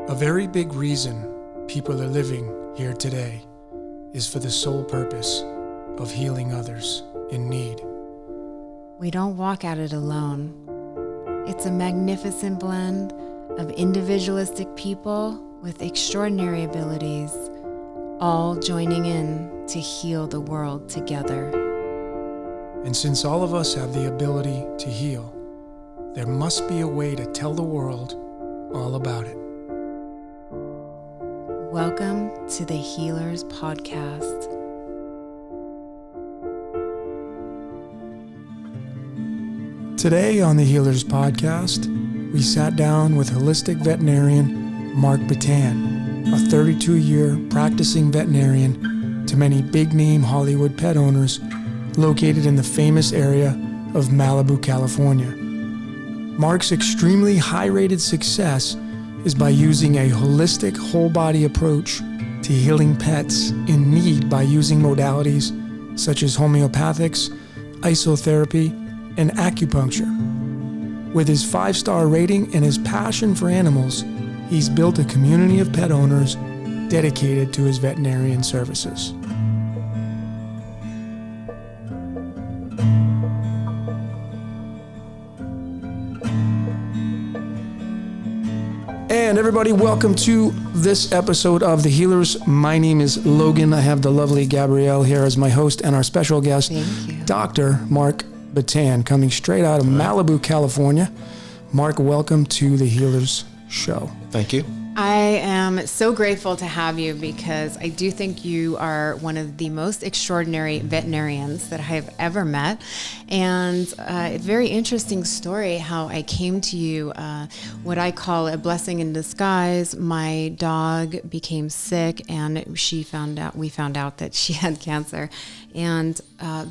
A very big reason people are living here today is for the sole purpose of healing others in need. We don't walk at it alone. It's a magnificent blend of individualistic people with extraordinary abilities, all joining in to heal the world together. And since all of us have the ability to heal, there must be a way to tell the world all about it. Welcome to the Healers Podcast. Today on the Healers Podcast, we sat down with Holistic Veterinarian Marc Bittan, a 32-year practicing veterinarian to many big-name Hollywood pet owners located in the famous area of Malibu, California. Marc's extremely high-rated success is by using a holistic whole-body approach to healing pets in need by using modalities such as Homeopathics, Isotherapy, and Acupuncture. With his 5-star rating and his passion for animals, he's built a community of pet owners dedicated to his veterinarian services. And everybody, welcome to this episode of The Healers. My name is Logan. I have the lovely Gabrielle here as my host and our special guest, Dr. Marc Bittan, coming straight out of Malibu, California. Marc, welcome to The Healers Show. Thank you. I am so grateful to have you because I do think you are one of the most extraordinary veterinarians that I have ever met. And it's a very interesting story how I came to you, what I call a blessing in disguise. My dog became sick and we found out that she had cancer. And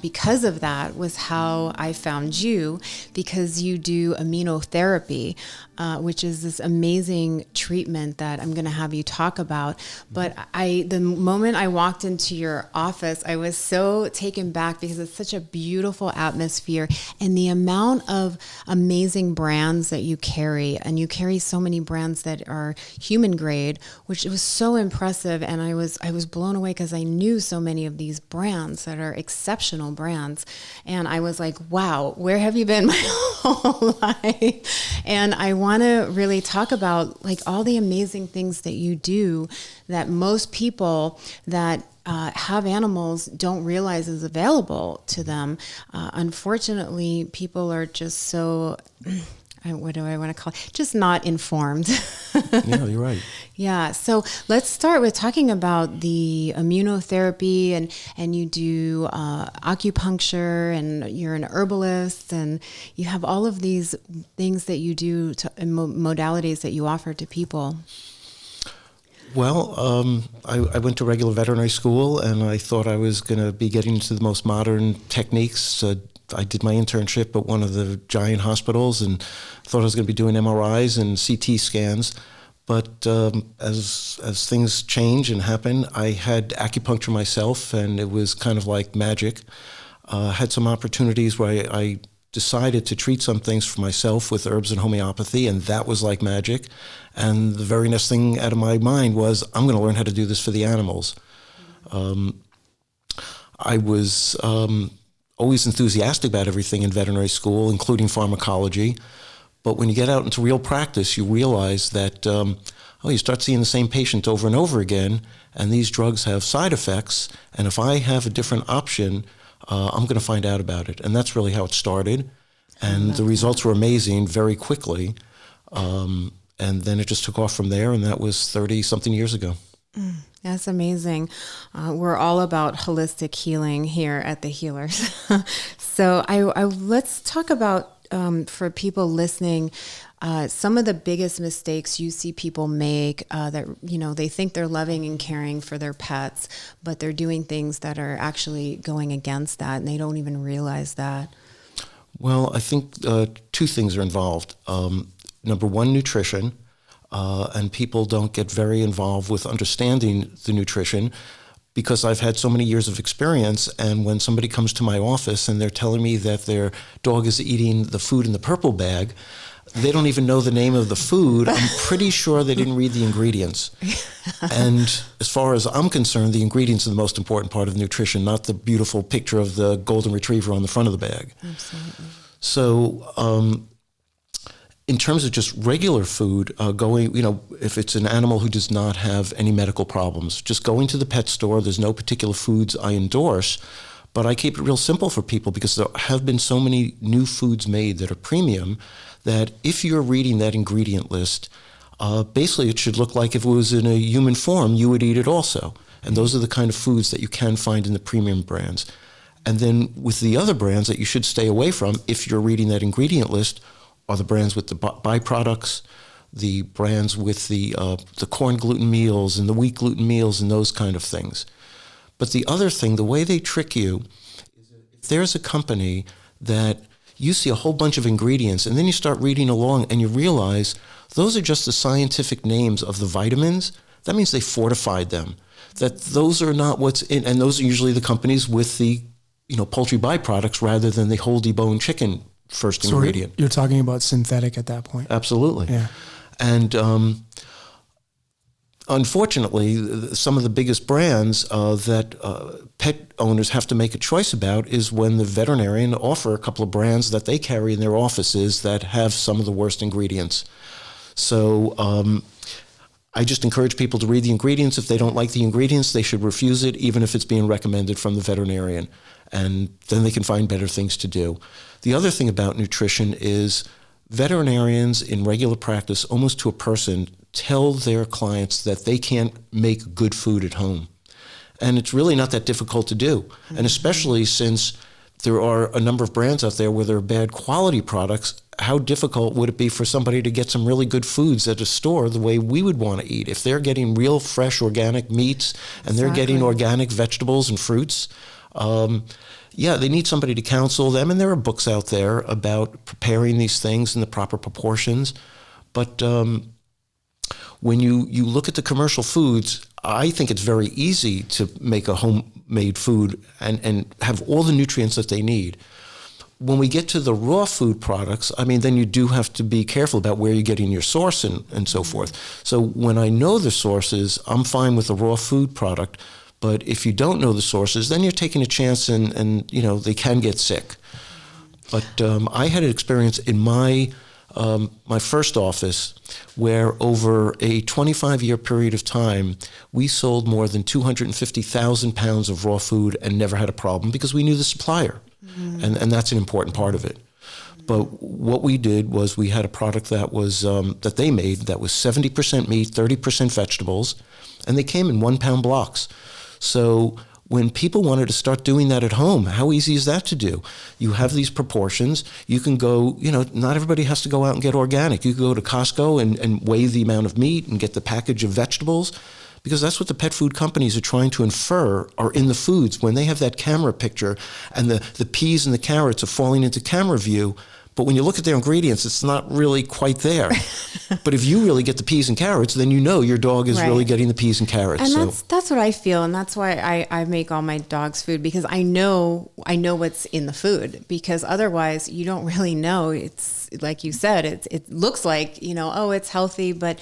because of that was how I found you, because you do immunotherapy, which is this amazing treatment that I'm going to have you talk about. But the moment I walked into your office, I was so taken back because it's such a beautiful atmosphere and the amount of amazing brands that you carry. And you carry so many brands that are human grade, which was so impressive. And I was blown away because I knew so many of these brands that are exceptional brands. And I was like, wow, where have you been my whole life? And I want to really talk about like all the amazing things that you do that most people that have animals don't realize is available to them. Unfortunately, people are just so, what do I want to call it? Just not informed. Yeah, you're right. Yeah. So let's start with talking about the immunotherapy and you do acupuncture and you're an herbalist and you have all of these things that you do modalities that you offer to people. Well, I went to regular veterinary school and I thought I was going to be getting into the most modern techniques. I did my internship at one of the giant hospitals and thought I was going to be doing MRIs and CT scans. But as things change and happen, I had acupuncture myself, and it was kind of like magic. Had some opportunities where I decided to treat some things for myself with herbs and homeopathy, and that was like magic. And the very next thing out of my mind was, I'm going to learn how to do this for the animals. I was always enthusiastic about everything in veterinary school, including pharmacology. But when you get out into real practice, you realize that, you start seeing the same patient over and over again, and these drugs have side effects, and if I have a different option, I'm going to find out about it. And that's really how it started. And the results were amazing very quickly. And then it just took off from there, and that was 30-something years ago. That's amazing. We're all about holistic healing here at the Healers. So let's talk about, for people listening, some of the biggest mistakes you see people make that, they think they're loving and caring for their pets, but they're doing things that are actually going against that, and they don't even realize that. Well, I think two things are involved. Number one, nutrition. And people don't get very involved with understanding the nutrition because I've had so many years of experience. And when somebody comes to my office and they're telling me that their dog is eating the food in the purple bag, they don't even know the name of the food. I'm pretty sure they didn't read the ingredients. And as far as I'm concerned, the ingredients are the most important part of nutrition, not the beautiful picture of the golden retriever on the front of the bag. Absolutely. So in terms of just regular food, if it's an animal who does not have any medical problems, just going to the pet store, there's no particular foods I endorse, but I keep it real simple for people because there have been so many new foods made that are premium that if you're reading that ingredient list, basically it should look like if it was in a human form, you would eat it also. And those are the kind of foods that you can find in the premium brands. And then with the other brands that you should stay away from, if you're reading that ingredient list, are the brands with the byproducts, the brands with the corn gluten meals and the wheat gluten meals and those kind of things. But the other thing, the way they trick you, is if there's a company that you see a whole bunch of ingredients and then you start reading along and you realize those are just the scientific names of the vitamins, that means they fortified them. That those are not what's in, and those are usually the companies with the poultry byproducts rather than the whole deboned chicken first ingredient. You're talking about synthetic at that point. Absolutely. Yeah. And unfortunately, some of the biggest brands that pet owners have to make a choice about is when the veterinarian offer a couple of brands that they carry in their offices that have some of the worst ingredients. So I just encourage people to read the ingredients. If they don't like the ingredients, they should refuse it, even if it's being recommended from the veterinarian. And then they can find better things to do. The other thing about nutrition is veterinarians in regular practice, almost to a person, tell their clients that they can't make good food at home. And it's really not that difficult to do. Mm-hmm. And especially since there are a number of brands out there where there are bad quality products, how difficult would it be for somebody to get some really good foods at a store the way we would want to eat? If they're getting real, fresh, organic meats and they're getting organic vegetables and fruits, they need somebody to counsel them. And there are books out there about preparing these things in the proper proportions. But when you look at the commercial foods, I think it's very easy to make a homemade food and have all the nutrients that they need. When we get to the raw food products, then you do have to be careful about where you're getting your source and so forth. So when I know the sources, I'm fine with a raw food product. But if you don't know the sources, then you're taking a chance and they can get sick. But I had an experience in my first office where over a 25-year period of time, we sold more than 250,000 pounds of raw food and never had a problem because we knew the supplier. Mm. And that's an important part of it. But what we did was we had a product that was that they made that was 70% meat, 30% vegetables, and they came in 1 pound blocks. So when people wanted to start doing that at home, how easy is that to do? You have these proportions. You can go, not everybody has to go out and get organic. You can go to Costco and weigh the amount of meat and get the package of vegetables, because that's what the pet food companies are trying to infer are in the foods. When they have that camera picture and the peas and the carrots are falling into camera view, but when you look at their ingredients, it's not really quite there. But if you really get the peas and carrots, then your dog is really getting the peas and carrots. And that's what I feel, and that's why I make all my dog's food, because I know what's in the food, because otherwise you don't really know. It's like you said, it looks like, it's healthy, but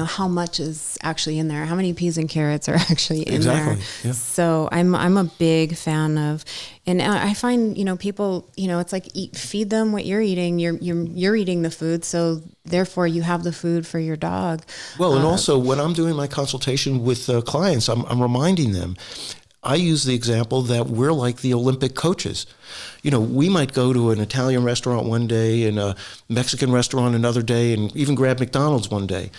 how much is actually in there? How many peas and carrots are actually in there? Yeah. So I'm a big fan of, and I find, people, it's like feed them what you're eating. You're eating the food, so therefore you have the food for your dog. Well, and also when I'm doing my consultation with clients, I'm reminding them. I use the example that we're like the Olympic coaches. We might go to an Italian restaurant one day and a Mexican restaurant another day and even grab McDonald's one day.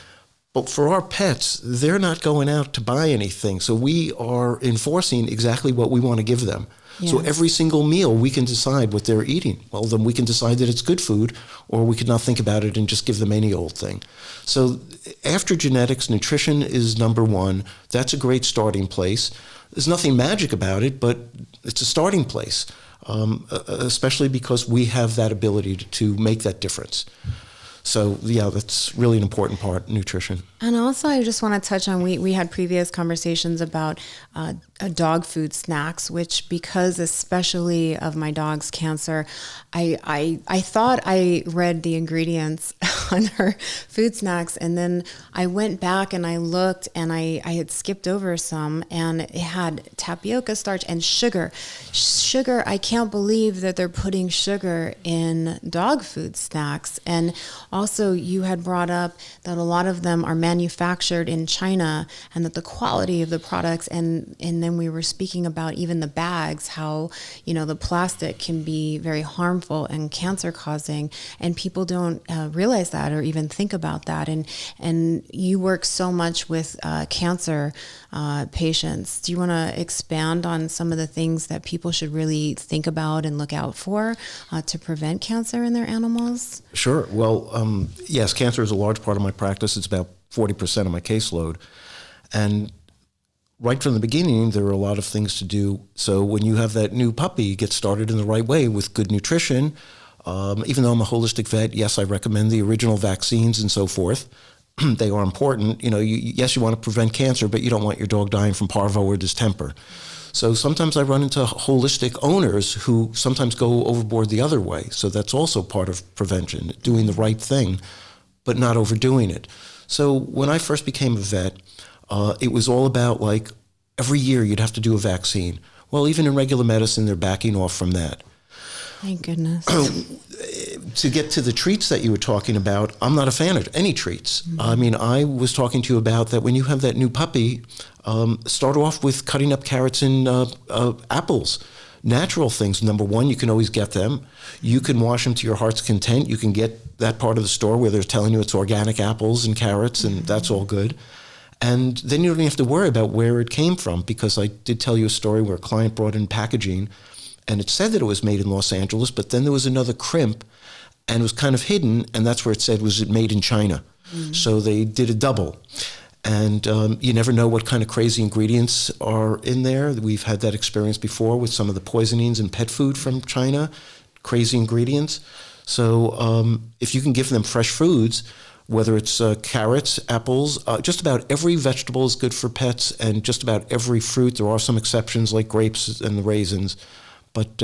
But for our pets, they're not going out to buy anything. So we are enforcing exactly what we want to give them. Yes. So every single meal, we can decide what they're eating. Well, then we can decide that it's good food, or we could not think about it and just give them any old thing. So after genetics, nutrition is number one. That's a great starting place. There's nothing magic about it, but it's a starting place, especially because we have that ability to make that difference. So yeah, that's really an important part, nutrition. And also, I just want to touch on, we had previous conversations about dog food snacks, which, because especially of my dog's cancer, I thought I read the ingredients on her food snacks, and then I went back and I looked, and I had skipped over some, and it had tapioca starch and sugar. Sugar, I can't believe that they're putting sugar in dog food snacks. And also, you had brought up that a lot of them are manufactured in China, and that the quality of the products, and then we were speaking about even the bags, how, the plastic can be very harmful and cancer causing, and people don't realize that or even think about that. And you work so much with cancer patients. Do you want to expand on some of the things that people should really think about and look out for to prevent cancer in their animals? Sure. Well, yes, cancer is a large part of my practice. It's about 40% of my caseload. And right from the beginning, there are a lot of things to do. So when you have that new puppy, get started in the right way with good nutrition. Even though I'm a holistic vet, yes, I recommend the original vaccines and so forth. They are important. Yes, you want to prevent cancer, but you don't want your dog dying from parvo or distemper. So sometimes I run into holistic owners who sometimes go overboard the other way. So that's also part of prevention, doing the right thing, but not overdoing it. So when I first became a vet, it was all about, like, every year you'd have to do a vaccine. Well, even in regular medicine, they're backing off from that. Thank goodness. To get to the treats that you were talking about, I'm not a fan of any treats. Mm-hmm. I mean, I was talking to you about that when you have that new puppy, start off with cutting up carrots and apples. Natural things. Number one, you can always get them. You can wash them to your heart's content. You can get that part of the store where they're telling you it's organic apples and carrots, and that's all good. And then you don't even have to worry about where it came from, because I did tell you a story where a client brought in packaging, and it said that it was made in Los Angeles, but then there was another crimp, and it was kind of hidden, and that's where it said was it made in China. Mm. So they did a double. And you never know what kind of crazy ingredients are in there. We've had that experience before with some of the poisonings in pet food from China, crazy ingredients. So if you can give them fresh foods, whether it's carrots, apples, just about every vegetable is good for pets, and just about every fruit. There are some exceptions like grapes and the raisins. But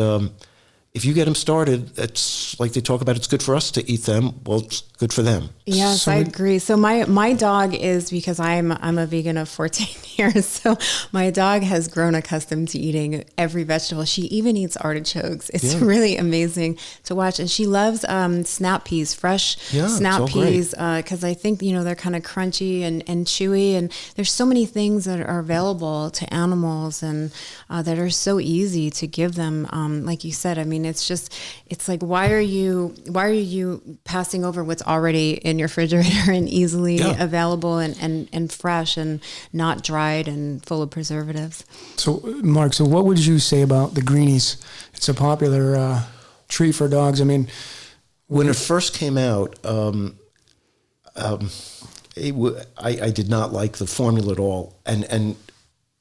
if you get them started, it's like they talk about, it's good for us to eat them. Well, it's good for them. Yes, so I agree. So my dog is, because I'm a vegan of 14 years, so my dog has grown accustomed to eating every vegetable. She even eats artichokes. It's really amazing to watch. And she loves snap peas, fresh snap peas, because I think, they're kind of crunchy and chewy. And there's so many things that are available to animals and that are so easy to give them. Like you said, I mean, it's like, why are you passing over what's already in your refrigerator and easily available and fresh and not dried and full of preservatives? So, Marc, what would you say about the greenies? It's a popular treat for dogs. I mean, when it first came out, I did not like the formula at all, and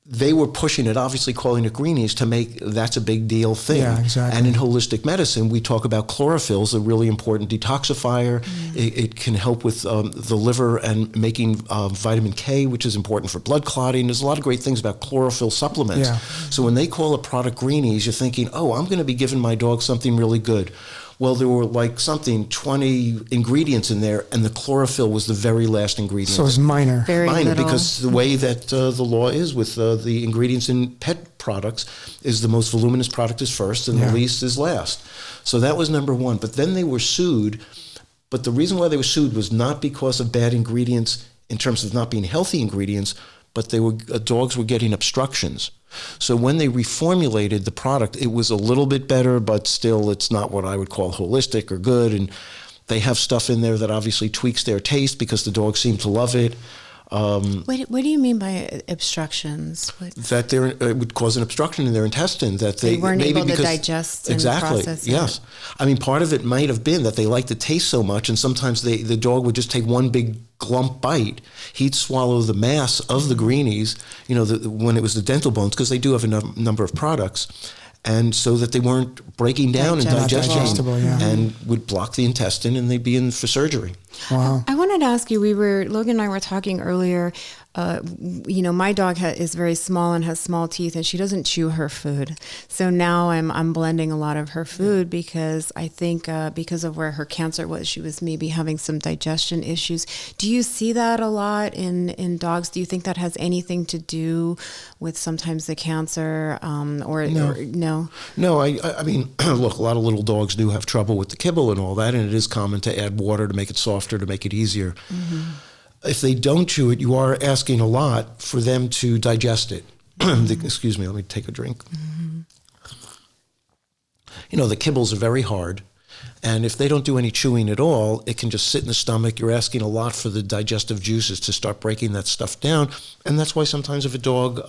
they were pushing it, obviously calling it greenies, to make that's a big deal thing. Yeah, exactly. And in holistic medicine, we talk about chlorophyll is a really important detoxifier. It can help with the liver and making vitamin K, which is important for blood clotting. There's a lot of great things about chlorophyll supplements. Yeah. So when they call a product greenies, you're thinking, oh, I'm going to be giving my dog something really good. Well, there were like 20 ingredients in there, and the chlorophyll was the very last ingredient. So it's minor. Very little. Because the way that the law is with the ingredients in pet products is the most voluminous product is first and the least is last. So that was number one. But then they were sued. But the reason why they were sued was not because of bad ingredients in terms of not being healthy ingredients, but dogs were getting obstructions. So when they reformulated the product, it was a little bit better, but still it's not what I would call holistic or good. And they have stuff in there that obviously tweaks their taste because the dogs seem to love it. What do you mean by obstructions? That it would cause an obstruction in their intestine. That they weren't maybe able to digest and process it. Yes. I mean, part of it might have been that they liked the taste so much, and sometimes the dog would just take one big glump bite. He'd swallow the mass of the greenies, when it was the dental bones, because they do have a number of products. and so that they weren't breaking down and digesting, and would block the intestine, and they'd be in for surgery. Wow. I wanted to ask you, Logan and I were talking earlier, my dog is very small and has small teeth, and she doesn't chew her food. So now I'm blending a lot of her food because I think because of where her cancer was, she was maybe having some digestion issues. Do you see that a lot in dogs? Do you think that has anything to do with sometimes the cancer no? No, I mean, look, a lot of little dogs do have trouble with the kibble and all that, and it is common to add water to make it softer, to make it easier. Mm-hmm. If they don't chew it, you are asking a lot for them to digest it. Excuse me, let me take a drink. Mm-hmm. The kibbles are very hard, and if they don't do any chewing at all, it can just sit in the stomach. You're asking a lot for the digestive juices to start breaking that stuff down, and that's why sometimes if a dog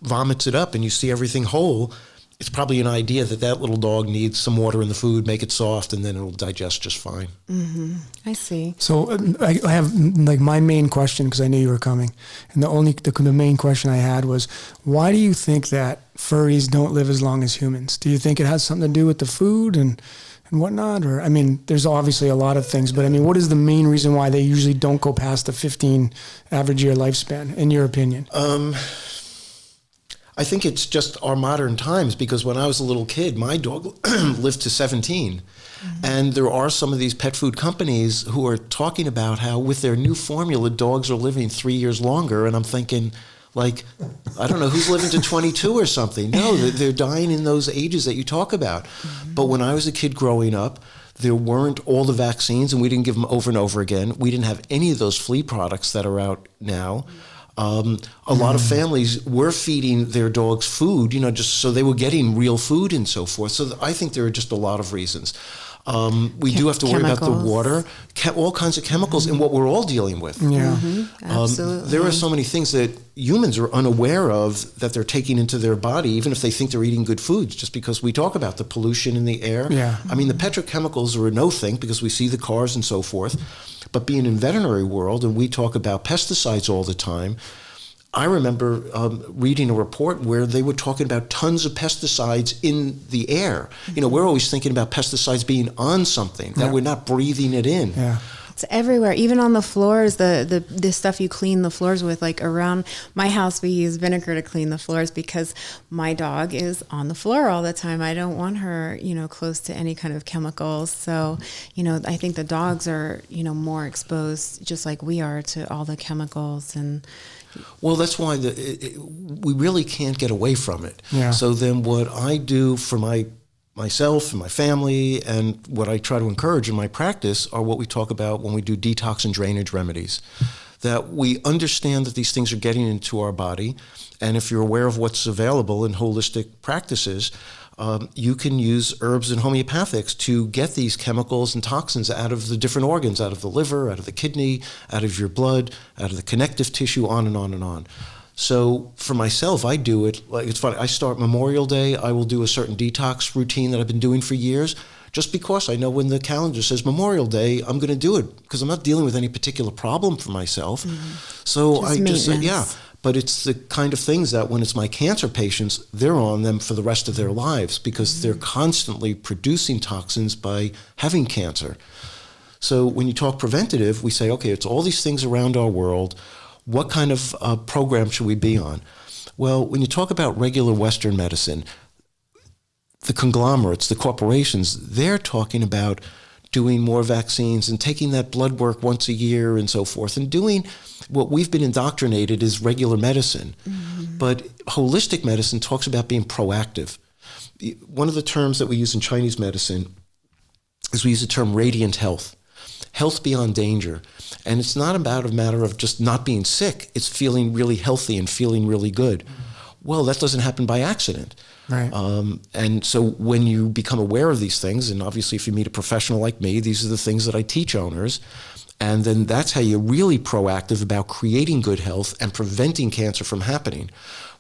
vomits it up and you see everything whole, it's probably an idea that little dog needs some water in the food, make it soft, and then it'll digest just fine. Mm-hmm. I see. So I have my main question, because I knew you were coming, and the main question I had was, why do you think that furries don't live as long as humans? Do you think it has something to do with the food and whatnot? Or, there's obviously a lot of things, but what is the main reason why they usually don't go past the 15 average year lifespan, in your opinion? I think it's just our modern times, because when I was a little kid, my dog lived to 17. Mm-hmm. And there are some of these pet food companies who are talking about how with their new formula, dogs are living 3 years longer. And I'm thinking, I don't know, who's living to 22 or something? No, they're dying in those ages that you talk about. Mm-hmm. But when I was a kid growing up, there weren't all the vaccines, and we didn't give them over and over again. We didn't have any of those flea products that are out now. A lot of families were feeding their dogs food, just so they were getting real food and so forth. So I think there are just a lot of reasons. We do have to worry about the water, all kinds of chemicals, and what we're all dealing with. Yeah, absolutely. There are so many things that humans are unaware of that they're taking into their body, even if they think they're eating good foods, just because we talk about the pollution in the air. Yeah. The petrochemicals are a no thing because we see the cars and so forth. But being in veterinary world, and we talk about pesticides all the time, I remember reading a report where they were talking about tons of pesticides in the air. We're always thinking about pesticides being on something, that we're not breathing it in. Yeah. It's everywhere, even on the floors, the stuff you clean the floors with. Around my house, we use vinegar to clean the floors because my dog is on the floor all the time. I don't want her, close to any kind of chemicals. So, I think the dogs are, more exposed, just like we are, to all the chemicals. And well, that's why we really can't get away from it. Yeah. So then what I do for myself and my family, and what I try to encourage in my practice, are what we talk about when we do detox and drainage remedies. That we understand that these things are getting into our body, and if you're aware of what's available in holistic practices, you can use herbs and homeopathics to get these chemicals and toxins out of the different organs, out of the liver, out of the kidney, out of your blood, out of the connective tissue, on and on and on. So for myself, I do it, it's funny, I start Memorial Day, I will do a certain detox routine that I've been doing for years, just because I know when the calendar says Memorial Day, I'm going to do it, because I'm not dealing with any particular problem for myself. Mm-hmm. So I just say, yeah. But it's the kind of things that when it's my cancer patients, they're on them for the rest of their lives, because they're constantly producing toxins by having cancer. So when you talk preventative, we say, okay, it's all these things around our world. What kind of program should we be on? Well, when you talk about regular Western medicine, the conglomerates, the corporations, they're talking about doing more vaccines and taking that blood work once a year and so forth, and doing what we've been indoctrinated is regular medicine. Mm-hmm. But holistic medicine talks about being proactive. One of the terms that we use in Chinese medicine is we use the term radiant health. Health beyond danger. And it's not about a matter of just not being sick. It's feeling really healthy and feeling really good. Well, that doesn't happen by accident. Right. And so when you become aware of these things, and obviously if you meet a professional like me, these are the things that I teach owners. And then that's how you're really proactive about creating good health and preventing cancer from happening,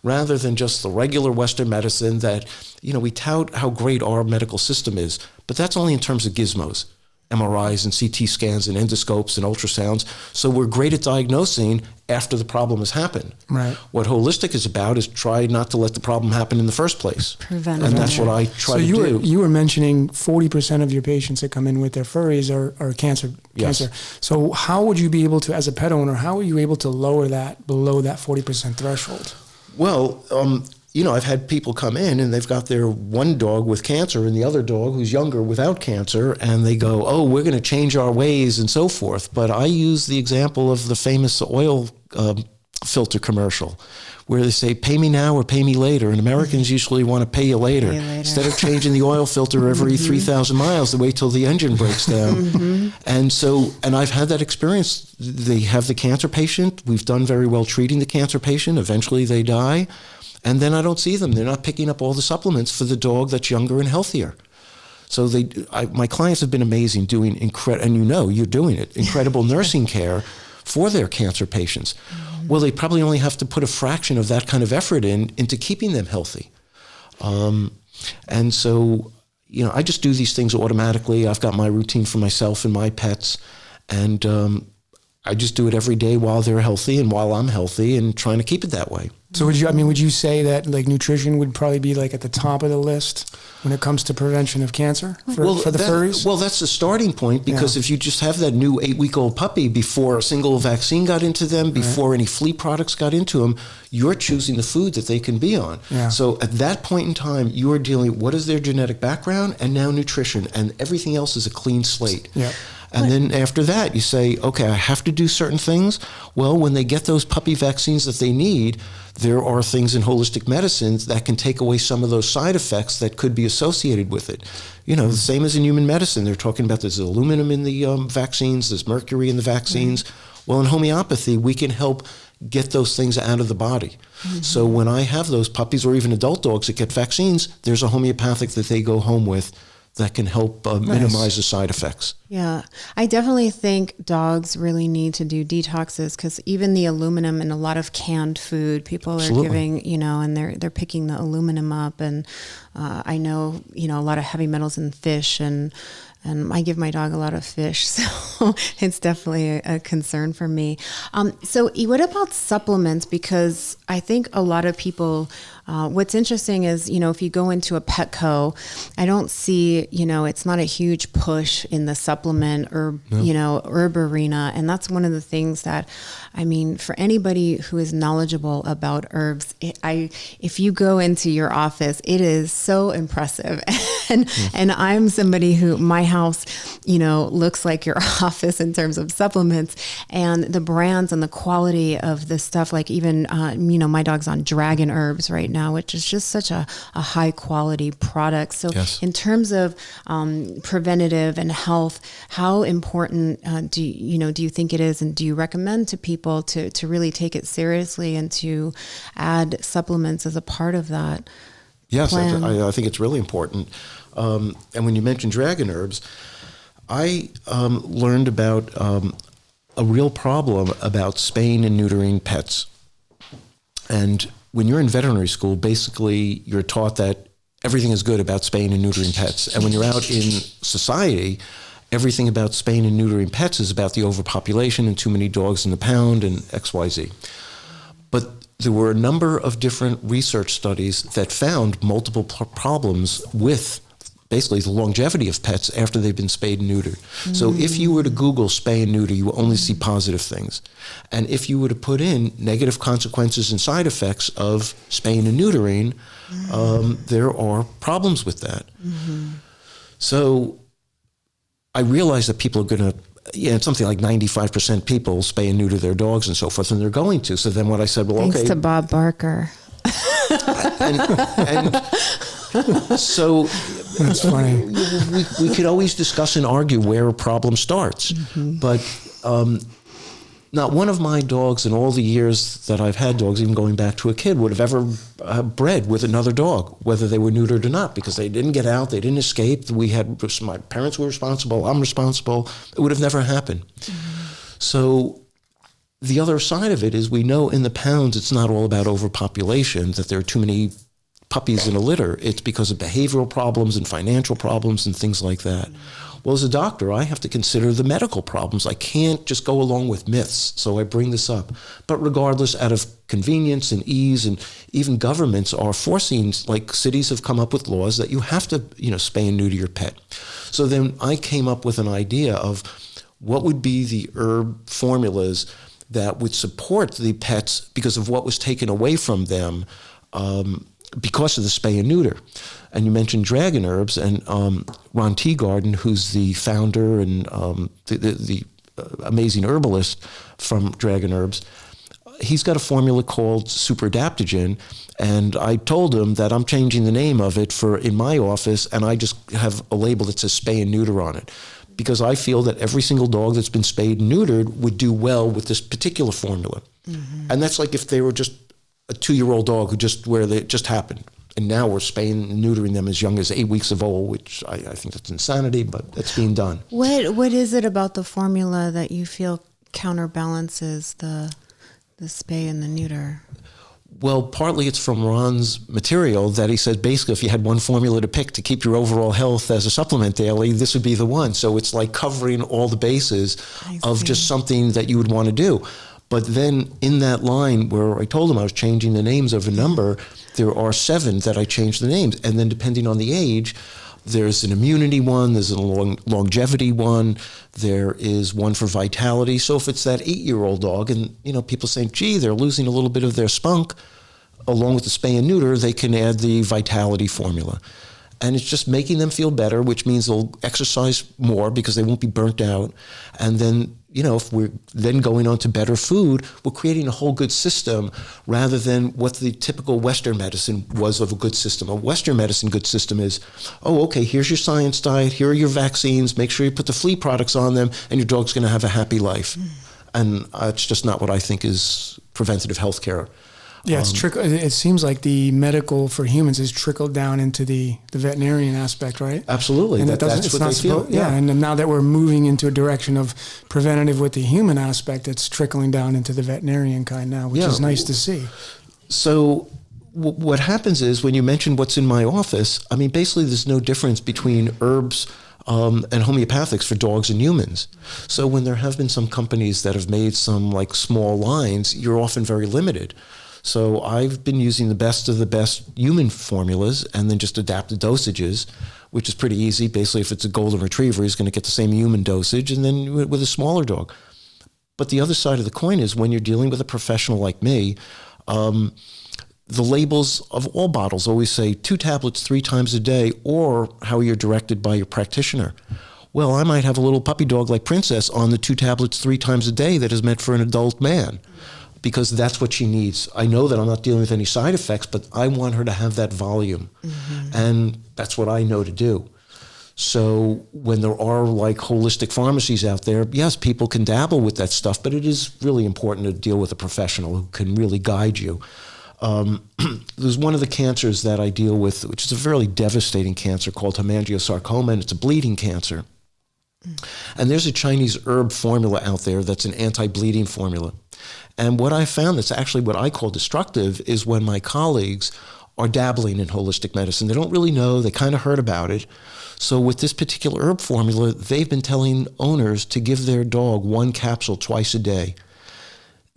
rather than just the regular Western medicine that, we tout how great our medical system is, but that's only in terms of gizmos. MRIs and CT scans and endoscopes and ultrasounds. So we're great at diagnosing after the problem has happened. Right. What holistic is about is try not to let the problem happen in the first place. Prevent. And that's what I try to do. You were mentioning 40% of your patients that come in with their furries are cancer. Yes. Cancer. So how would you be able to, as a pet owner, how are you able to lower that below that 40% threshold? Well, I've had people come in and they've got their one dog with cancer and the other dog who's younger without cancer, and they go, oh, we're going to change our ways and so forth. But I use the example of the famous oil filter commercial where they say, pay me now or pay me later. And Americans usually want to pay you later. Instead of changing the oil filter every 3,000 miles, they wait till the engine breaks down. And I've had that experience. They have the cancer patient. We've done very well treating the cancer patient. Eventually they die. And then I don't see them. They're not picking up all the supplements for the dog that's younger and healthier. So my clients have been amazing doing and you're doing it, incredible nursing care for their cancer patients. Well, they probably only have to put a fraction of that kind of effort into keeping them healthy. And so, I just do these things automatically. I've got my routine for myself and my pets. And I just do it every day while they're healthy and while I'm healthy and trying to keep it that way. So would you say that like nutrition would probably be like at the top of the list when it comes to prevention of cancer for the furries? Well, that's the starting point, because if you just have that new 8-week-old puppy before a single vaccine got into them, before any flea products got into them, you're choosing the food that they can be on. Yeah. So at that point in time, you are dealing, what is their genetic background, and now nutrition, and everything else is a clean slate. Yeah. And then after that, you say, okay, I have to do certain things. Well, when they get those puppy vaccines that they need, there are things in holistic medicine that can take away some of those side effects that could be associated with it. The same as in human medicine. They're talking about there's aluminum in the vaccines, there's mercury in the vaccines. Well, in homeopathy, we can help get those things out of the body. So when I have those puppies or even adult dogs that get vaccines, there's a homeopathic that they go home with that can help minimize the side effects. Yeah, I definitely think dogs really need to do detoxes, because even the aluminum in a lot of canned food, people are giving, and they're picking the aluminum up. And I know, a lot of heavy metals in fish, and I give my dog a lot of fish, so it's definitely a concern for me. So what about supplements? Because I think a lot of people, what's interesting is, if you go into a Petco, I don't see, it's not a huge push in the supplement or, herb arena. And that's one of the things that, for anybody who is knowledgeable about herbs, if you go into your office, it is so impressive. And I'm somebody who, my house, looks like your office in terms of supplements, and the brands and the quality of the stuff, like even, my dog's on Dragon Herbs right now, which is just such a high quality product. So in terms of preventative and health, how important do you think it is, and do you recommend to people to really take it seriously and to add supplements as a part of that? Yes, I think it's really important. And when you mentioned Dragon Herbs, I learned about a real problem about spaying and neutering pets. And when you're in veterinary school, basically you're taught that everything is good about spaying and neutering pets. And when you're out in society, everything about spaying and neutering pets is about the overpopulation and too many dogs in the pound and XYZ. But there were a number of different research studies that found multiple problems with basically the longevity of pets after they've been spayed and neutered. So if you were to Google spay and neuter, you will only see positive things. And if you were to put in negative consequences and side effects of spaying and neutering, there are problems with that. So I realize that people are going to, it's something like 95% people spay and neuter their dogs and so forth, and they're going to. So then what I said, Thanks to Bob Barker. and so that's funny. We could always discuss and argue where a problem starts, but not one of my dogs in all the years that I've had dogs, even going back to a kid, would have ever bred with another dog, whether they were neutered or not, because they didn't get out, they didn't escape. My parents were responsible, I'm responsible. It would have never happened. So the other side of it is we know in the pounds it's not all about overpopulation, that there are too many puppies in a litter, it's because of behavioral problems and financial problems and things like that. Well, as a doctor, I have to consider the medical problems. I can't just go along with myths, so I bring this up. But regardless, out of convenience and ease, and even governments are forcing, like cities have come up with laws that you have to, spay and neuter your pet. So then I came up with an idea of what would be the herb formulas that would support the pets because of what was taken away from them because of the spay and neuter. And you mentioned dragon herbs, and Ron Teagarden, who's the founder and the amazing herbalist from Dragon Herbs, he's got a formula called Super Adaptogen, and I told him that I'm changing the name of it in my office, and I just have a label that says spay and neuter on it, because I feel that every single dog that's been spayed and neutered would do well with this particular formula. Mm-hmm. And that's like if they were just a 2-year-old dog where they just happened. And now we're spaying and neutering them as young as 8 weeks of old, which I think that's insanity, but it's being done. What is it about the formula that you feel counterbalances the spay and the neuter? Well, partly it's from Ron's material that he says basically if you had one formula to pick to keep your overall health as a supplement daily, this would be the one. So it's like covering all the bases of just something that you would want to do. But then in that line where I told him I was changing the names of a number, there are 7 that I changed the names. And then depending on the age, there's an immunity one, there's a longevity one, there is one for vitality. So if it's that 8-year-old dog and, people saying, gee, they're losing a little bit of their spunk, along with the spay and neuter, they can add the vitality formula. And it's just making them feel better, which means they'll exercise more because they won't be burnt out. And then, if we're then going on to better food, we're creating a whole good system rather than what the typical Western medicine was of a good system. A Western medicine good system is, okay, here's your science diet, here are your vaccines, make sure you put the flea products on them, and your dog's going to have a happy life. And it's just not what I think is preventative health care. Yeah, it seems like the medical for humans is trickled down into the veterinarian aspect, right? Absolutely. And that's what they feel. Yeah, and now that we're moving into a direction of preventative with the human aspect, it's trickling down into the veterinarian kind now, which is nice to see. So what happens is when you mention what's in my office, basically there's no difference between herbs and homeopathics for dogs and humans. So when there have been some companies that have made some like small lines, you're often very limited. So I've been using the best of the best human formulas and then just adapt the dosages, which is pretty easy. Basically, if it's a golden retriever, he's going to get the same human dosage, and then with a smaller dog. But the other side of the coin is when you're dealing with a professional like me, the labels of all bottles always say 2 tablets 3 times a day, or how you're directed by your practitioner. Well, I might have a little puppy dog like Princess on the 2 tablets 3 times a day that is meant for an adult man, because that's what she needs. I know that I'm not dealing with any side effects, but I want her to have that volume. Mm-hmm. And that's what I know to do. So when there are like holistic pharmacies out there, yes, people can dabble with that stuff, but it is really important to deal with a professional who can really guide you. There's one of the cancers that I deal with, which is a fairly devastating cancer called hemangiosarcoma, and it's a bleeding cancer. And there's a Chinese herb formula out there that's an anti-bleeding formula. And what I found that's actually what I call destructive is when my colleagues are dabbling in holistic medicine. They don't really know, they kind of heard about it. So with this particular herb formula, they've been telling owners to give their dog 1 capsule twice a day.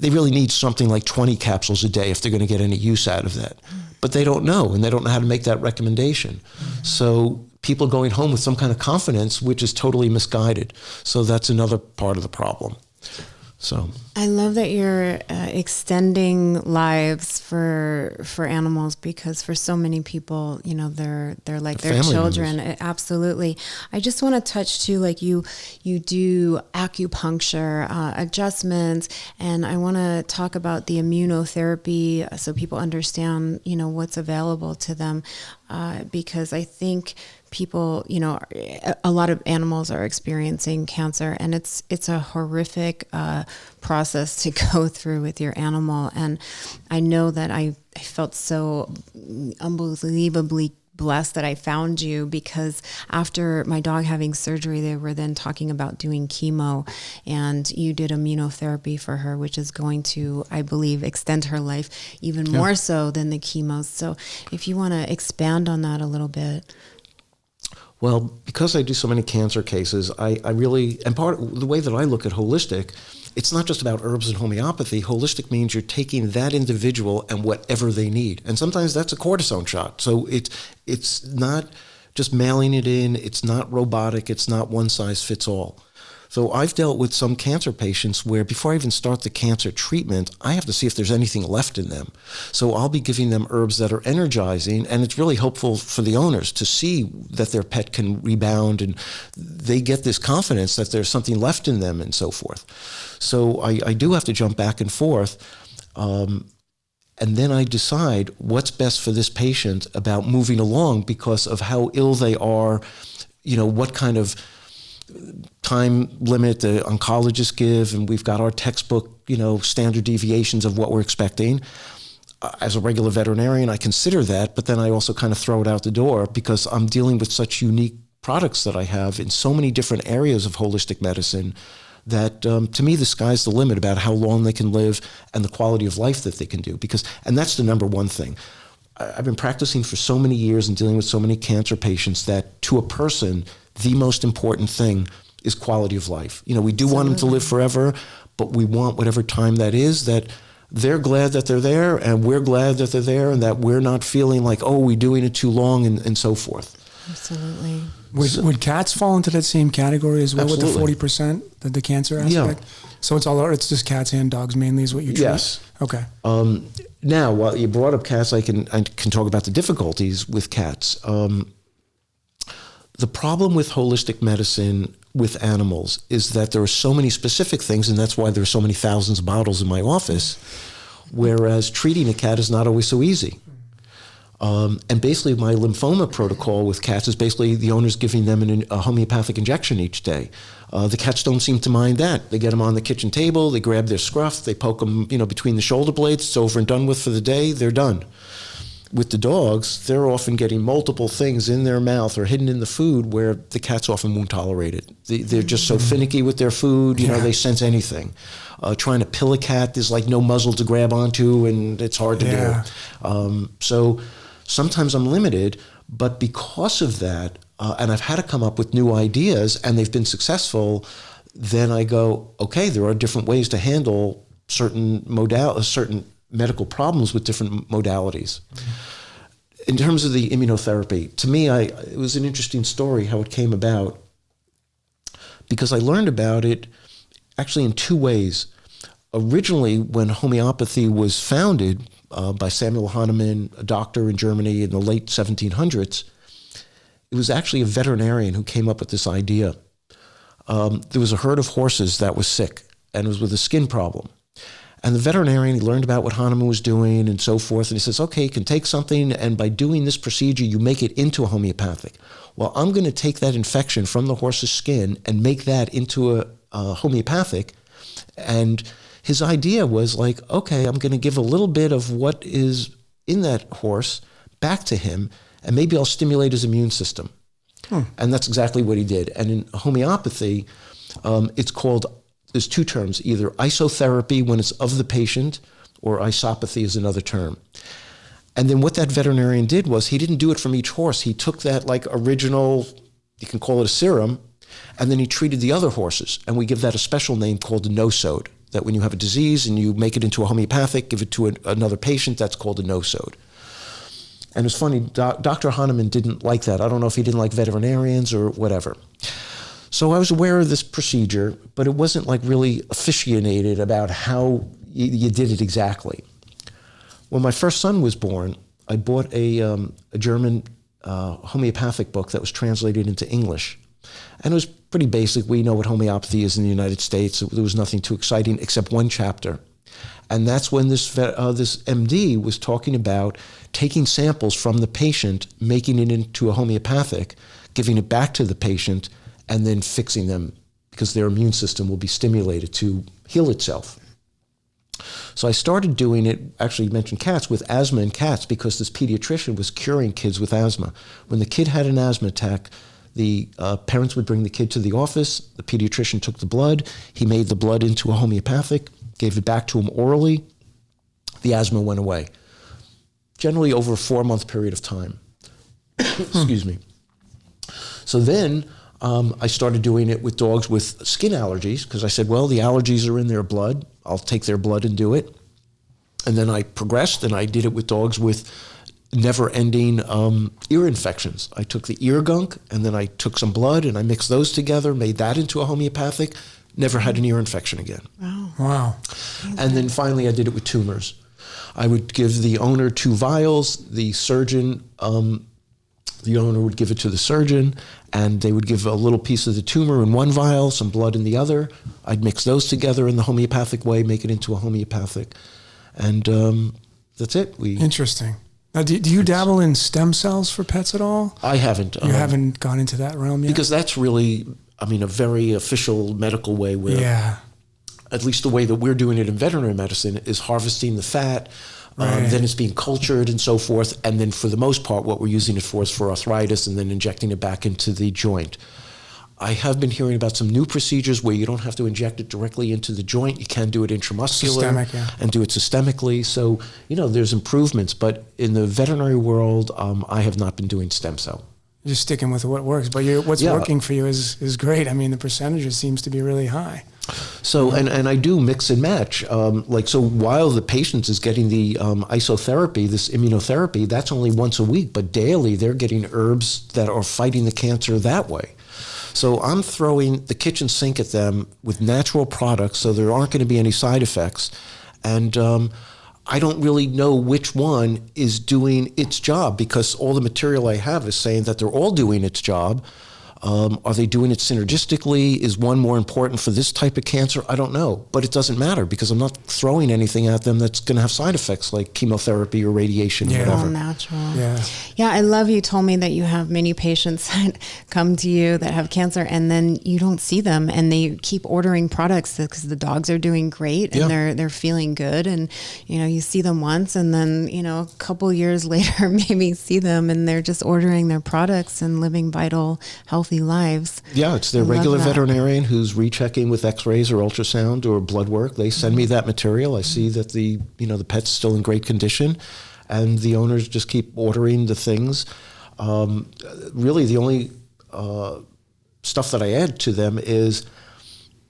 They really need something like 20 capsules a day if they're going to get any use out of that. But they don't know, and they don't know how to make that recommendation. So people going home with some kind of confidence, which is totally misguided. So that's another part of the problem. So I love that you're extending lives for animals, because for so many people, they're like their children. Absolutely. I just want to touch too, like you do acupuncture adjustments, and I want to talk about the immunotherapy so people understand, what's available to them, because I think people, a lot of animals are experiencing cancer, and it's a horrific process to go through with your animal. And I know that I felt so unbelievably blessed that I found you, because after my dog having surgery, they were then talking about doing chemo, and you did immunotherapy for her, which is going to, I believe, extend her life even more so than the chemos. So if you want to expand on that a little bit. Well, because I do so many cancer cases, I really, and part of the way that I look at holistic, it's not just about herbs and homeopathy. Holistic means you're taking that individual and whatever they need. And sometimes that's a cortisone shot. So it's not just mailing it in. It's not robotic. It's not one size fits all. So I've dealt with some cancer patients where before I even start the cancer treatment, I have to see if there's anything left in them. So I'll be giving them herbs that are energizing, and it's really helpful for the owners to see that their pet can rebound, and they get this confidence that there's something left in them and so forth. So I do have to jump back and forth, and then I decide what's best for this patient about moving along because of how ill they are, what kind of time limit the oncologists give, and we've got our textbook, standard deviations of what we're expecting. As a regular veterinarian, I consider that, but then I also kind of throw it out the door because I'm dealing with such unique products that I have in so many different areas of holistic medicine that to me, the sky's the limit about how long they can live and the quality of life that they can do. And that's the number one thing. I've been practicing for so many years and dealing with so many cancer patients that to a person, the most important thing is quality of life. We do want them to live forever, but we want whatever time that is, that they're glad that they're there and we're glad that they're there, and that we're not feeling like, oh, we're doing it too long and so forth. Absolutely. Would cats fall into that same category as well? Absolutely. With the 40%, the cancer aspect? Yeah. So it's just cats and dogs mainly is what you treat? Yes. Okay. Now, while you brought up cats, I can talk about the difficulties with cats. The problem with holistic medicine with animals is that there are so many specific things, and that's why there are so many thousands of bottles in my office, whereas treating a cat is not always so easy. And basically my lymphoma protocol with cats is basically the owner's giving them a homeopathic injection each day. The cats don't seem to mind that. They get them on the kitchen table, they grab their scruff, they poke them between the shoulder blades, it's over and done with for the day, they're done. With the dogs, they're often getting multiple things in their mouth or hidden in the food where the cats often won't tolerate it. They're just so finicky with their food, they sense anything. Trying to pill a cat, there's like no muzzle to grab onto, and it's hard to do. So sometimes I'm limited, but because of that, and I've had to come up with new ideas, and they've been successful, then I go, okay, there are different ways to handle certain medical problems with different modalities. In terms of the immunotherapy, to me, it was an interesting story how it came about, because I learned about it actually in two ways. Originally, when homeopathy was founded by Samuel Hahnemann, a doctor in Germany in the late 1700s, it was actually a veterinarian who came up with this idea. There was a herd of horses that was sick, and it was with a skin problem. And the veterinarian, he learned about what Hahnemann was doing and so forth, and he says, okay, you can take something, and by doing this procedure, you make it into a homeopathic. Well, I'm going to take that infection from the horse's skin and make that into a homeopathic. And his idea was like, okay, I'm going to give a little bit of what is in that horse back to him, and maybe I'll stimulate his immune system. And that's exactly what he did. And in homeopathy, it's called, there's two terms, either isotherapy when it's of the patient, or isopathy is another term. And then what that veterinarian did was he didn't do it from each horse. He took that like original, you can call it a serum, and then he treated the other horses. And we give that a special name called a nosode, that when you have a disease and you make it into a homeopathic, give it to another patient, that's called a nosode. And it's funny, Dr. Hahnemann didn't like that. I don't know if he didn't like veterinarians or whatever. So I was aware of this procedure, but it wasn't like really officiated about how you did it exactly. When my first son was born, I bought a German homeopathic book that was translated into English. And it was pretty basic. We know what homeopathy is in the United States. There was nothing too exciting except one chapter. And that's when this MD was talking about taking samples from the patient, making it into a homeopathic, giving it back to the patient, and then fixing them because their immune system will be stimulated to heal itself. So I started doing it, actually you mentioned cats, with asthma in cats, because this pediatrician was curing kids with asthma. When the kid had an asthma attack, the parents would bring the kid to the office, the pediatrician took the blood, he made the blood into a homeopathic, gave it back to him orally, the asthma went away. Generally over a 4-month period of time. Excuse me. So then I started doing it with dogs with skin allergies, because I said, well, the allergies are in their blood. I'll take their blood and do it. And then I progressed, and I did it with dogs with never-ending ear infections. I took the ear gunk, and then I took some blood, and I mixed those together, made that into a homeopathic, never had an ear infection again. Wow. And then finally I did it with tumors. I would give the owner 2 vials, the surgeon, the owner would give it to the surgeon, and they would give a little piece of the tumor in one vial, some blood in the other. I'd mix those together in the homeopathic way, make it into a homeopathic. And that's it. Interesting. Now, do you dabble in stem cells for pets at all? I haven't. You haven't gone into that realm yet? Because that's really, a very official medical way where, at least the way that we're doing it in veterinary medicine, is harvesting the fat, then it's being cultured and so forth, and then for the most part what we're using it for is for arthritis, and then injecting it back into the joint. I have been hearing about some new procedures where you don't have to inject it directly into the joint. You can do it intramuscular and do it systemically. So, there's improvements, but in the veterinary world, I have not been doing stem cell. You're just sticking with what works, but what's working for you is great. The percentages seems to be really high. So, and I do mix and match. So while the patient is getting the isotherapy, this immunotherapy, that's only once a week, but daily they're getting herbs that are fighting the cancer that way. So I'm throwing the kitchen sink at them with natural products, so there aren't going to be any side effects. And I don't really know which one is doing its job, because all the material I have is saying that they're all doing its job. Are they doing it synergistically? Is one more important for this type of cancer? I don't know, but it doesn't matter, because I'm not throwing anything at them that's going to have side effects like chemotherapy or radiation or whatever. All natural. Yeah, I love you told me that you have many patients that come to you that have cancer, and then you don't see them, and they keep ordering products because the dogs are doing great and they're feeling good, and you see them once, and then a couple years later maybe see them and they're just ordering their products and living vital, healthy lives. Yeah, it's their regular veterinarian who's rechecking with x-rays or ultrasound or blood work. They send me that material. I see that the pet's still in great condition, and the owners just keep ordering the things. Really the only stuff that I add to them is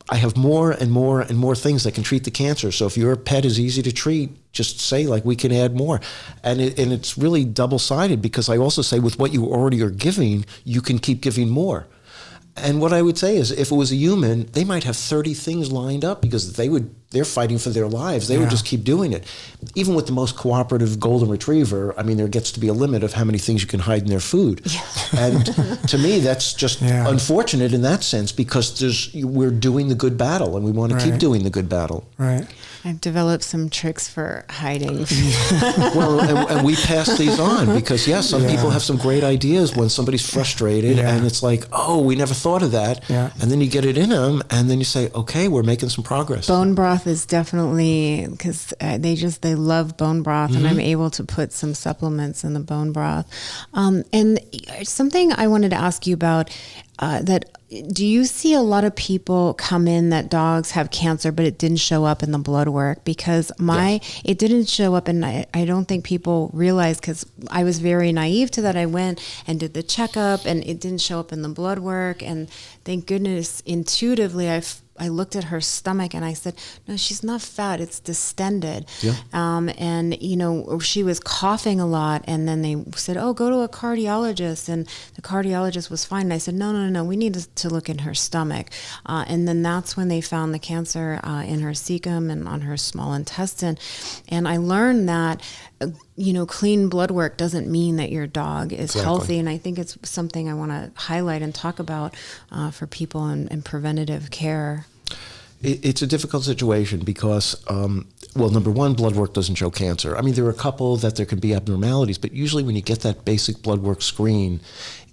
I have more and more and more things that can treat the cancer. So if your pet is easy to treat, just say, we can add more. And it's really double-sided, because I also say with what you already are giving, you can keep giving more. And what I would say is, if it was a human, they might have 30 things lined up, because they're fighting for their lives. They would just keep doing it. Even with the most cooperative golden retriever, there gets to be a limit of how many things you can hide in their food. Yeah. And to me, that's just unfortunate in that sense, because we're doing the good battle, and we want to keep doing the good battle. Right. I've developed some tricks for hiding. Well, and we pass these on, because some people have some great ideas when somebody's frustrated, and it's like, oh, we never thought of that. Yeah. And then you get it in them, and then you say, okay, we're making some progress. Bone broth is definitely, because they love bone broth, and I'm able to put some supplements in the bone broth. And something I wanted to ask you about, do you see a lot of people come in that dogs have cancer, but it didn't show up in the blood work? Because it didn't show up, and I don't think people realize, because I was very naive to that. I went and did the checkup, and it didn't show up in the blood work. And thank goodness, intuitively, I looked at her stomach and I said, no, she's not fat, it's distended. Yeah. And she was coughing a lot, and then they said, oh, go to a cardiologist, and the cardiologist was fine. And I said, no, we need to look in her stomach. And then that's when they found the cancer in her cecum and on her small intestine. And I learned that clean blood work doesn't mean that your dog is healthy. And I think it's something I want to highlight and talk about for people in preventative care. It's a difficult situation because, number one, blood work doesn't show cancer. There are a couple that there can be abnormalities, but usually when you get that basic blood work screen,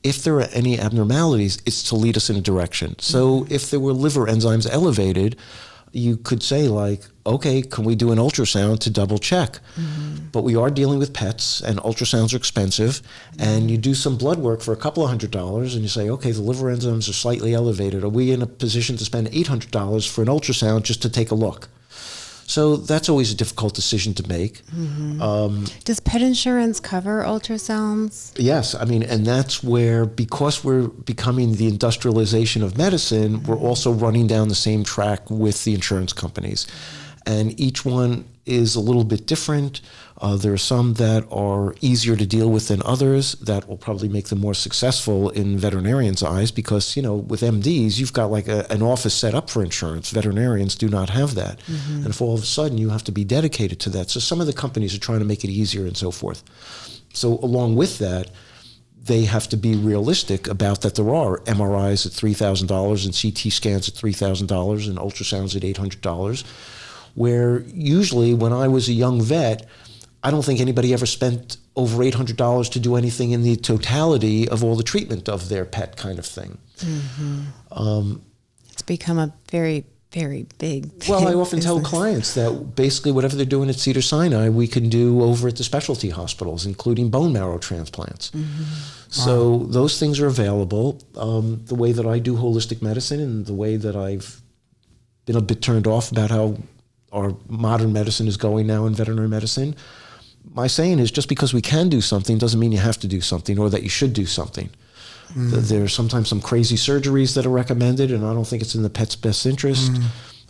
if there are any abnormalities, it's to lead us in a direction. So if there were liver enzymes elevated, you could say okay, can we do an ultrasound to double check? But we are dealing with pets, and ultrasounds are expensive, and you do some blood work for a couple of $100, and you say, okay, the liver enzymes are slightly elevated. Are we in a position to spend $800 for an ultrasound just to take a look? So that's always a difficult decision to make. Does pet insurance cover ultrasounds? Yes, I mean, and that's where, because we're becoming the industrialization of medicine, we're also running down the same track with the insurance companies. And each one is a little bit different. There are some that are easier to deal with than others that will probably make them more successful in veterinarians' eyes because, you know, with MDs, you've got like an office set up for insurance. Veterinarians do not have that. And if all of a sudden you have to be dedicated to that. So some of the companies are trying to make it easier and so forth. So along with that, they have to be realistic about that there are MRIs at $3,000 and CT scans at $3,000 and ultrasounds at $800, where usually when I was a young vet, I don't think anybody ever spent over $800 to do anything in the totality of all the treatment of their pet kind of thing. It's become a very, very big Well, I often business. tell clients that basically whatever they're doing at Cedars-Sinai, we can do over at the specialty hospitals, including bone marrow transplants. So those things are available. The way that I do holistic medicine and the way that I've been a bit turned off about how our modern medicine is going now in veterinary medicine, my saying is just because we can do something doesn't mean you have to do something or that you should do something. There's sometimes some crazy surgeries that are recommended, and I don't think it's in the pet's best interest.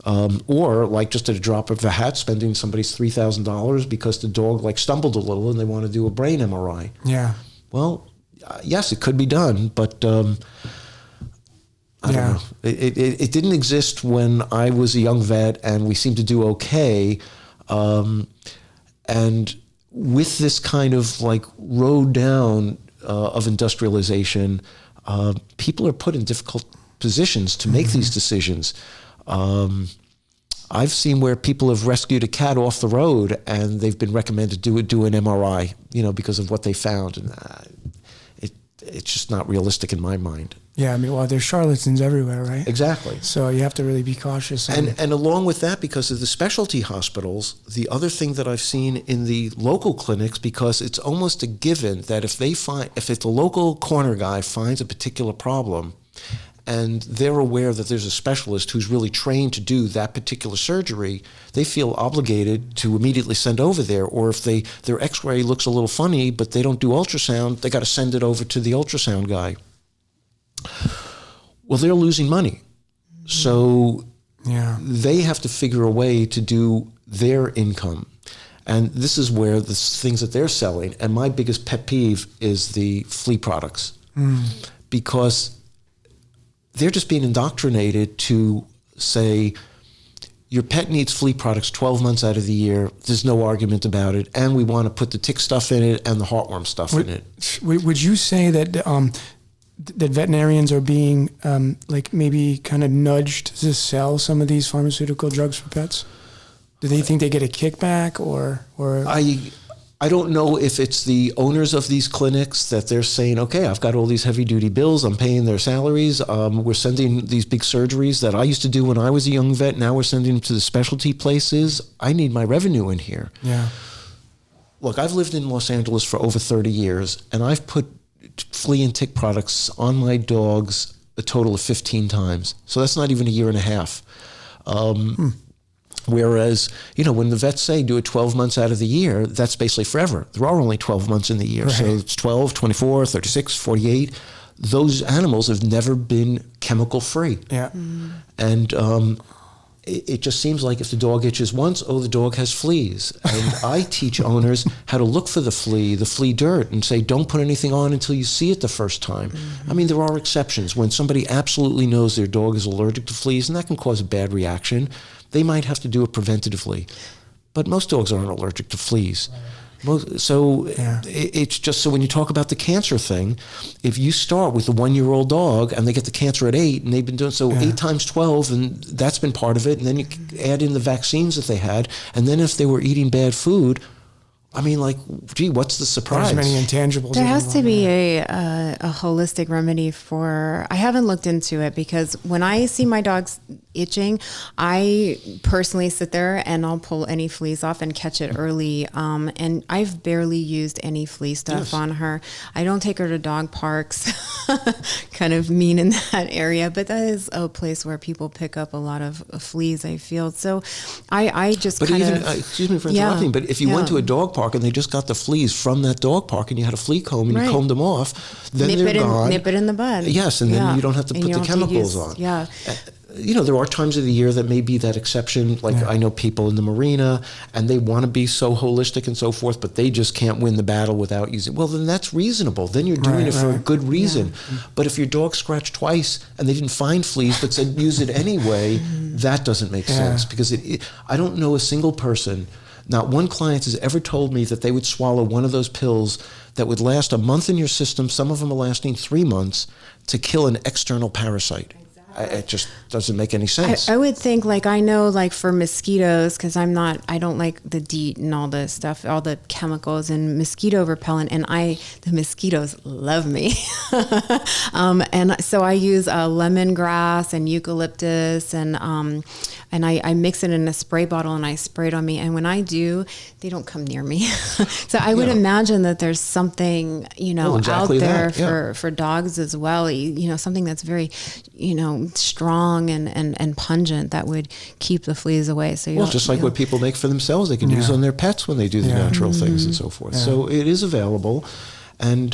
Or like just at a drop of a hat, spending somebody's $3,000 because the dog like stumbled a little and they want to do a brain MRI. Yeah. Well, yes, it could be done, but I don't know. It didn't exist when I was a young vet, and we seemed to do okay. And with this kind of like road down of industrialization, people are put in difficult positions to make these decisions. I've seen where people have rescued a cat off the road, and they've been recommended to do an MRI, you know, because of what they found, and it's just not realistic in my mind. Yeah, I mean, well, there's charlatans everywhere, right? Exactly. So you have to really be cautious. And along with that, because of the specialty hospitals, the other thing that I've seen in the local clinics, because it's almost a given that if the local corner guy finds a particular problem, and they're aware that there's a specialist who's really trained to do that particular surgery, they feel obligated to immediately send over there. Or if their x-ray looks a little funny, but they don't do ultrasound, they got to send it over to the ultrasound guy. Well, they're losing money. So they have to figure a way to do their income. And this is where the things that they're selling, and my biggest pet peeve is the flea products. Because they're just being indoctrinated to say, your pet needs flea products 12 months out of the year. There's no argument about it. And we want to put the tick stuff in it and the heartworm stuff in it. Would you say that that veterinarians are being like maybe kind of nudged to sell some of these pharmaceutical drugs for pets? Do they think they get a kickback or? I don't know if it's the owners of these clinics that they're saying, okay, I've got all these heavy duty bills, I'm paying their salaries, we're sending these big surgeries that I used to do when I was a young vet, now we're sending them to the specialty places. I need my revenue in here. Yeah. Look, I've lived in Los Angeles for over 30 years, and I've put flea and tick products on my dogs a total of 15 times. So that's not even a year and a half. Whereas, you know, when the vets say do it 12 months out of the year, that's basically forever. There are only 12 months in the year. Right. So it's 12, 24, 36, 48. Those animals have never been chemical free. Yeah. And it just seems like if the dog itches once, the dog has fleas. And I teach owners how to look for the flea dirt, and say, don't put anything on until you see it the first time. I mean, there are exceptions. When somebody absolutely knows their dog is allergic to fleas, and that can cause a bad reaction, they might have to do it preventatively. But most dogs aren't allergic to fleas. It's just, so when you talk about the cancer thing, if you start with a 1-year-old dog and they get the cancer at 8, and they've been doing 8 times 12, and that's been part of it, and then you add in the vaccines that they had, and then if they were eating bad food, I mean, like, gee, what's the surprise? There's many intangibles. There has to be a holistic remedy for, I haven't looked into it, because when I see my dogs itching, I personally sit there and I'll pull any fleas off and catch it early. And I've barely used any flea stuff on her. I don't take her to dog parks, kind of mean in that area, but that is a place where people pick up a lot of fleas, I feel. So I just excuse me for interrupting, but if you went to a dog park and they just got the fleas from that dog park and you had a flea comb and you combed them off, then they're gone. Nip it in the bud. Yes, and then you don't have to put the chemicals on. Yeah. There are times of the year that may be that exception. Like I know people in the marina and they want to be so holistic and so forth, but they just can't win the battle without using. Well, then that's reasonable. Then you're doing it for a good reason. Yeah. But if your dog scratched twice and they didn't find fleas but said use it anyway, that doesn't make sense, because I don't know a single person, not one client has ever told me that they would swallow one of those pills that would last a month in your system. Some of them are lasting 3 months to kill an external parasite. It just doesn't make any sense. I would think, like, I know, like, for mosquitoes, because I don't like the DEET and all the stuff, all the chemicals and mosquito repellent, and the mosquitoes love me. And so I use lemongrass and eucalyptus, and I mix it in a spray bottle and I spray it on me. And when I do, they don't come near me. So I would imagine that there's something, out there for dogs as well, something that's very, strong and pungent that would keep the fleas away. So just like what people make for themselves, they can use on their pets when they do the natural things and so forth. Yeah. So it is available, and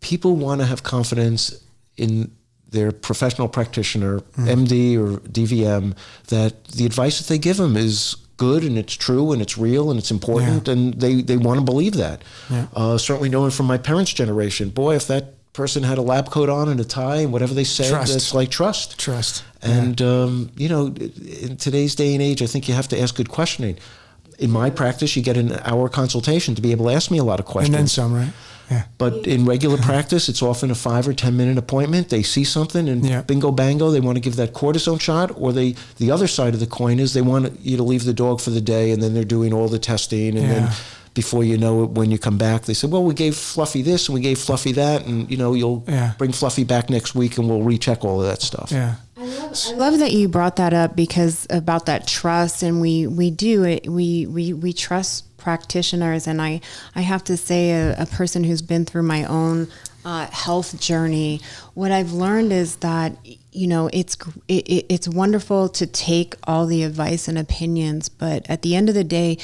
people want to have confidence in their professional practitioner, MD or DVM, that the advice that they give them is good and it's true and it's real and it's important, and they want to believe that. Yeah. Certainly knowing from my parents' generation, boy, if that person had a lab coat on and a tie and whatever they said, that's like trust. And, in today's day and age, I think you have to ask good questioning. In my practice, you get an hour consultation to be able to ask me a lot of questions. And then some, right? Yeah. But in regular practice, it's often a 5 or 10 minute appointment. They see something and bingo bango, they want to give that cortisone shot, or the other side of the coin is they want you to leave the dog for the day, and then they're doing all the testing, and then before you know it, when you come back, they say, well, we gave Fluffy this and we gave Fluffy that, and you'll bring Fluffy back next week and we'll recheck all of that stuff. Yeah. I love that you brought that up, because about that trust, and we trust practitioners. And I have to say, a person who's been through my own health journey, what I've learned is that it's wonderful to take all the advice and opinions, but at the end of the day,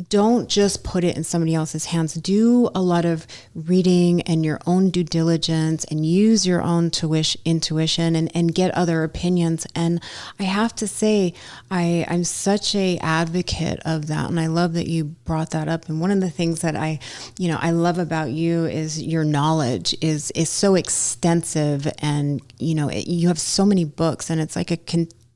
don't just put it in somebody else's hands. Do a lot of reading and your own due diligence, and use your own intuition and get other opinions. And I have to say, I'm such a advocate of that, and I love that you brought that up. And one of the things that I love about you is your knowledge is so extensive, and you have so many books, and it's like a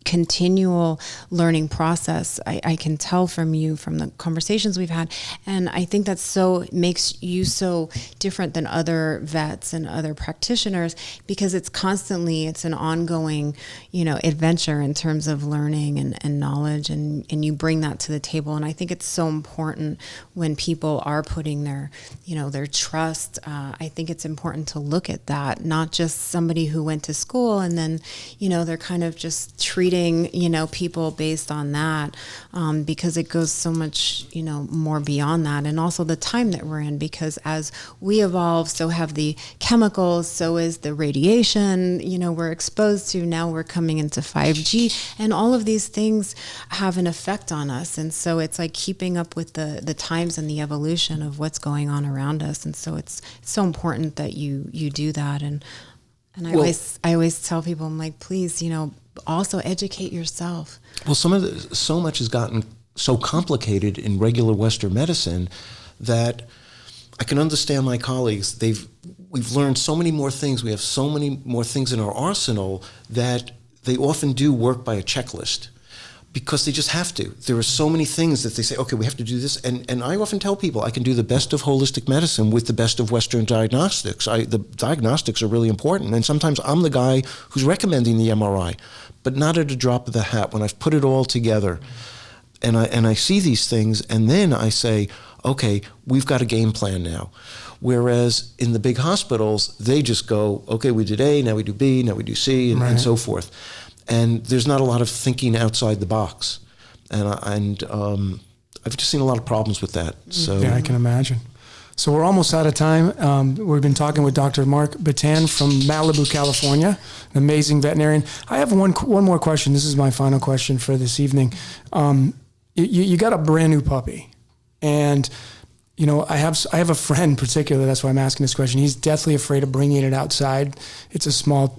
continual learning process. I can tell from the conversations we've had, and I think that makes you so different than other vets and other practitioners, because it's an ongoing adventure in terms of learning and knowledge, and you bring that to the table. And I think it's so important when people are putting their trust. I think it's important to look at that, not just somebody who went to school and then they're kind of just treating people based on that, because it goes so much more beyond that. And also the time that we're in, because as we evolve, so have the chemicals, so is the radiation we're exposed to. Now we're coming into 5G, and all of these things have an effect on us. And so it's like keeping up with the times and the evolution of what's going on around us. And so it's so important that you do that. And I always tell people, I'm like, please, also educate yourself. Well, so much has gotten so complicated in regular Western medicine that I can understand my colleagues. We've learned so many more things. We have so many more things in our arsenal that they often do work by a checklist, because they just have to. There are so many things that they say, okay, we have to do this. And I often tell people I can do the best of holistic medicine with the best of Western diagnostics. The diagnostics are really important. And sometimes I'm the guy who's recommending the MRI, but not at a drop of the hat. When I've put it all together and I see these things, and then I say, okay, we've got a game plan now. Whereas in the big hospitals, they just go, okay, we did A, now we do B, now we do C, and so forth. And there's not a lot of thinking outside the box. And I've just seen a lot of problems with that. So yeah, I can imagine. So we're almost out of time. We've been talking with Dr. Marc Bittan from Malibu, California, an amazing veterinarian. I have one more question. This is my final question for this evening. You got a brand new puppy, and you know, I have a friend in particular. That's why I'm asking this question. He's deathly afraid of bringing it outside. It's a small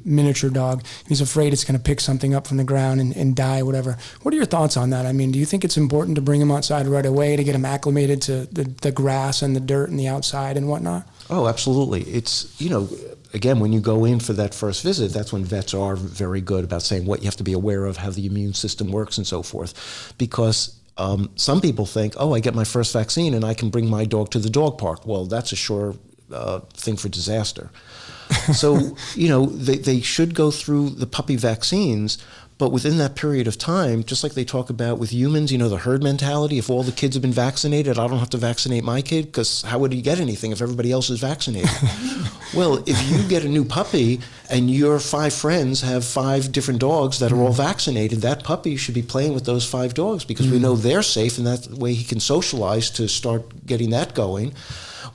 miniature dog. He's afraid it's going to pick something up from the ground and die, whatever. What are your thoughts on that? I mean, do you think it's important to bring him outside right away to get him acclimated to the grass and the dirt and the outside and whatnot? Oh, absolutely. It's, you know, again, when you go in for that first visit, that's when vets are very good about saying what you have to be aware of, how the immune system works and so forth. Because some people think, oh, I get my first vaccine and I can bring my dog to the dog park. Well, that's a sure thing for disaster. So, you know, they should go through the puppy vaccines, but within that period of time, just like they talk about with humans, you know, the herd mentality, if all the kids have been vaccinated, I don't have to vaccinate my kid, because how would he get anything if everybody else is vaccinated? Well, if you get a new puppy and your 5 friends have 5 different dogs that are all vaccinated, that puppy should be playing with those 5 dogs, because we know they're safe, and that way he can socialize to start getting that going.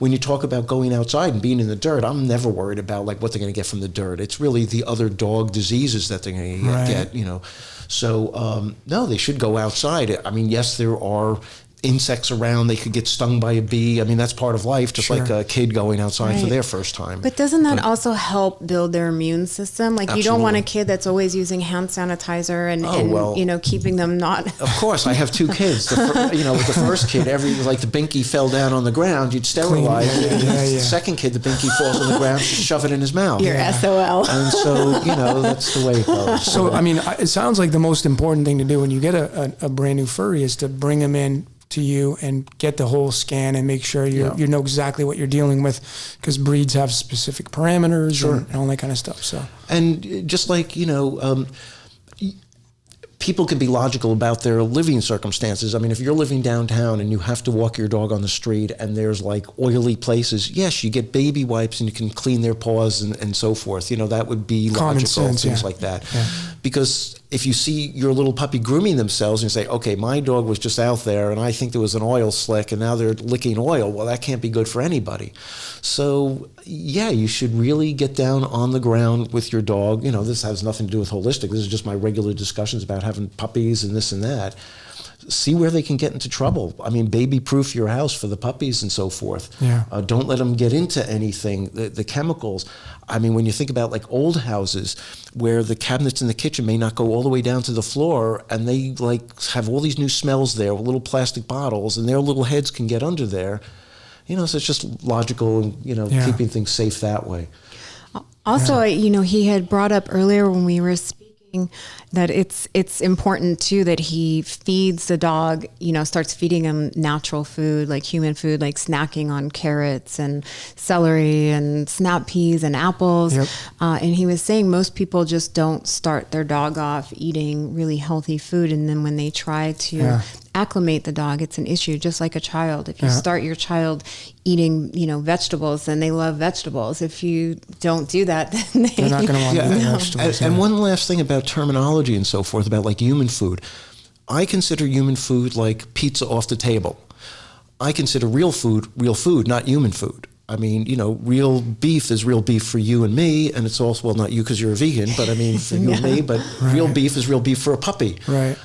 When you talk about going outside and being in the dirt, I'm never worried about like what they're going to get from the dirt. It's really the other dog diseases that they're going to get, you know. So, no, they should go outside. I mean, yes, there are insects around. They could get stung by a bee. I mean, that's part of life, just like a kid going outside for their first time. But doesn't that also help build their immune system? Like, you don't want a kid that's always using hand sanitizer and you know, keeping them not. Of course, I have 2 kids. You know, with the first kid, like the binky fell down on the ground, you'd sterilize it. The second kid, the binky falls on the ground, just shove it in his mouth. You're SOL. And so, you know, that's the way it goes. So, I mean, it sounds like the most important thing to do when you get a brand new furry is to bring him in to you and get the whole scan and make sure you know exactly what you're dealing with, because breeds have specific parameters and all that kind of stuff. So, and just like, you know, people can be logical about their living circumstances. I mean, if you're living downtown and you have to walk your dog on the street and there's like oily places, yes, you get baby wipes and you can clean their paws and so forth. You know, that would be common logical, sense, things like that. Yeah. Because if you see your little puppy grooming themselves and you say, okay, my dog was just out there and I think there was an oil slick and now they're licking oil, well, that can't be good for anybody. So, yeah, you should really get down on the ground with your dog. You know, this has nothing to do with holistic. This is just my regular discussions about having puppies and this and that. See where they can get into trouble. I mean, baby-proof your house for the puppies and so forth. Yeah. Don't let them get into anything, the chemicals. I mean, when you think about like old houses where the cabinets in the kitchen may not go all the way down to the floor and they like have all these new smells there with little plastic bottles and their little heads can get under there. You know, so it's just logical and, you know, keeping things safe that way. Also, you know, he had brought up earlier when we were speaking that it's important too that he feeds the dog, you know, starts feeding him natural food, like human food, like snacking on carrots and celery and snap peas and apples. Yep. And he was saying most people just don't start their dog off eating really healthy food, and then when they try to acclimate the dog, it's an issue, just like a child. If you start your child eating, you know, vegetables, then they love vegetables. If you don't do that, then they're not going to want to eat vegetables. And one last thing about terminology and so forth, about like human food. I consider human food like pizza off the table. I consider real food, not human food. I mean, you know, real beef is real beef for you and me, and it's also, well, not you because you're a vegan, but I mean for you and me, but real beef is real beef for a puppy. Right.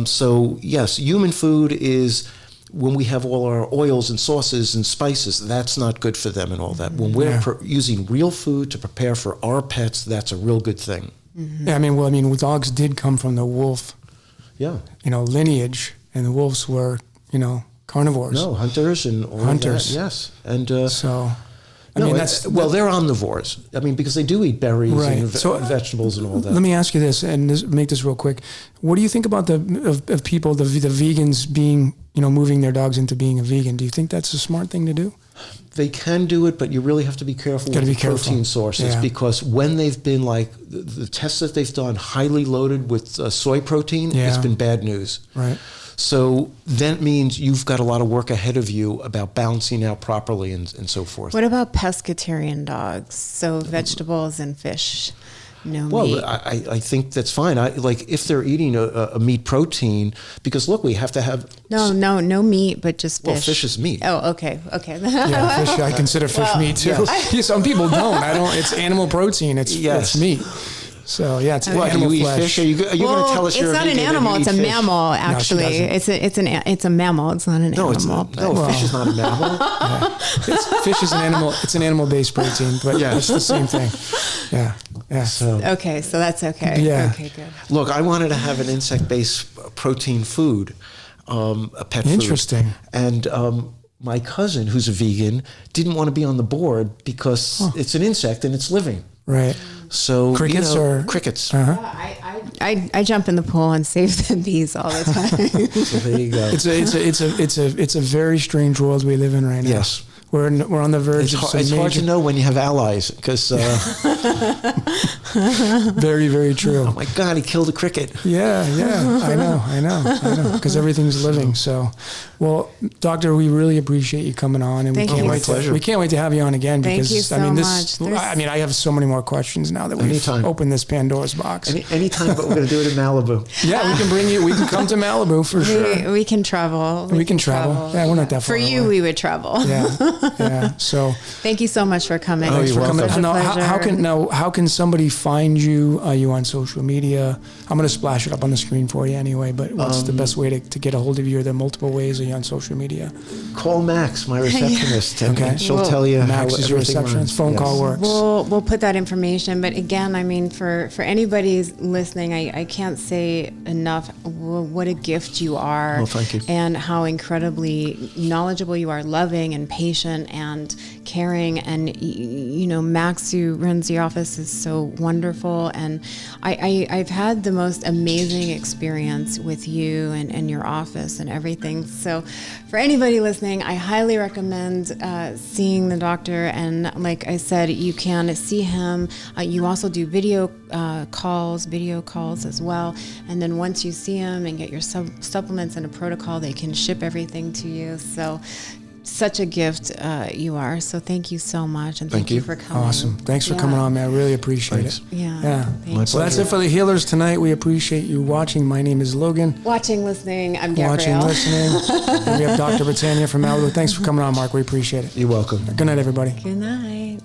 So, yes, human food is when we have all our oils and sauces and spices, that's not good for them and all that. When we're using real food to prepare for our pets, that's a real good thing. Mm-hmm. Yeah, I mean, dogs did come from the wolf, you know, lineage, and the wolves were, you know, carnivores. No, hunters and all hunters. That, yes. And so, I mean, they're omnivores. I mean, because they do eat berries and vegetables and all that. Let me ask you this, and make this real quick. What do you think about people, the vegans being, you know, moving their dogs into being a vegan? Do you think that's a smart thing to do? They can do it, but you really have to be careful with the protein sources because when they've been like the tests that they've done highly loaded with soy protein, it's been bad news. Right. So that means you've got a lot of work ahead of you about balancing out properly and so forth. What about pescatarian dogs? So vegetables and fish. No meat. Well, I think that's fine. Like if they're eating a meat protein, because look, we have to have no meat, but just fish. Well, fish is meat. Oh, okay. Yeah, fish. I consider fish meat too. Yes. Some people don't. I don't. It's animal protein. It's meat. So yeah, it's animal you flesh. Eat fish? Are you going to tell us you're it's not an animal. It's a mammal. Actually, no, it's a mammal. It's not an animal. Fish is not a mammal. Fish is an animal. It's an animal-based protein, but it's the same thing. Yeah. So that's okay. Yeah. Okay, good. Look, I wanted to have an insect-based protein food, a pet food. Interesting. And my cousin, who's a vegan, didn't want to be on the board because it's an insect and it's living. Right. So crickets crickets. Uh-huh. I jump in the pool and save the bees all the time. So there you go. It's a very strange world we live in right now. Yes. We're on the verge of some It's hard to know when you have allies because very, very true. Oh my God, he killed a cricket. Yeah, I know, because everything's living. So, well, Doctor, we really appreciate you coming on, and we can't wait to have you on again because Thank you so much. I have so many more questions now that we've opened this Pandora's box. Anytime, but we're going to do it in Malibu. Yeah, we can bring you. We can come to Malibu for sure. We can travel. We can travel. Yeah, we're not that far For you, away. we would travel. Yeah. So thank you so much for coming. Thanks for coming. How can somebody find you? Are you on social media? I'm going to splash it up on the screen for you anyway. But what's the best way to get a hold of you? Are there multiple ways? Are you on social media? Call Max, my receptionist, and she'll tell you. Max is your receptionist. Phone call works. We'll put that information. But again, I mean, for anybody listening, I can't say enough what a gift you are. Well, thank you. And how incredibly knowledgeable you are, loving and patient and caring. And Max, who runs the office, is so wonderful. And I've had the most amazing experience with you and your office and everything. So for anybody listening, I highly recommend seeing the doctor. And like I said, you can see him. You also do video calls as well. And then once you see him and get your supplements and a protocol, they can ship everything to you. So such a gift you are. So thank you so much. And thank you for coming. Awesome. Thanks for coming on, man. I really appreciate it. Yeah. Well, that's it for the healers tonight. We appreciate you watching. My name is Logan. Watching, listening. I'm Gabrielle. Watching, listening. And we have Dr. Bittan from Malibu. Thanks for coming on, Mark. We appreciate it. You're welcome. Good night, everybody. Good night.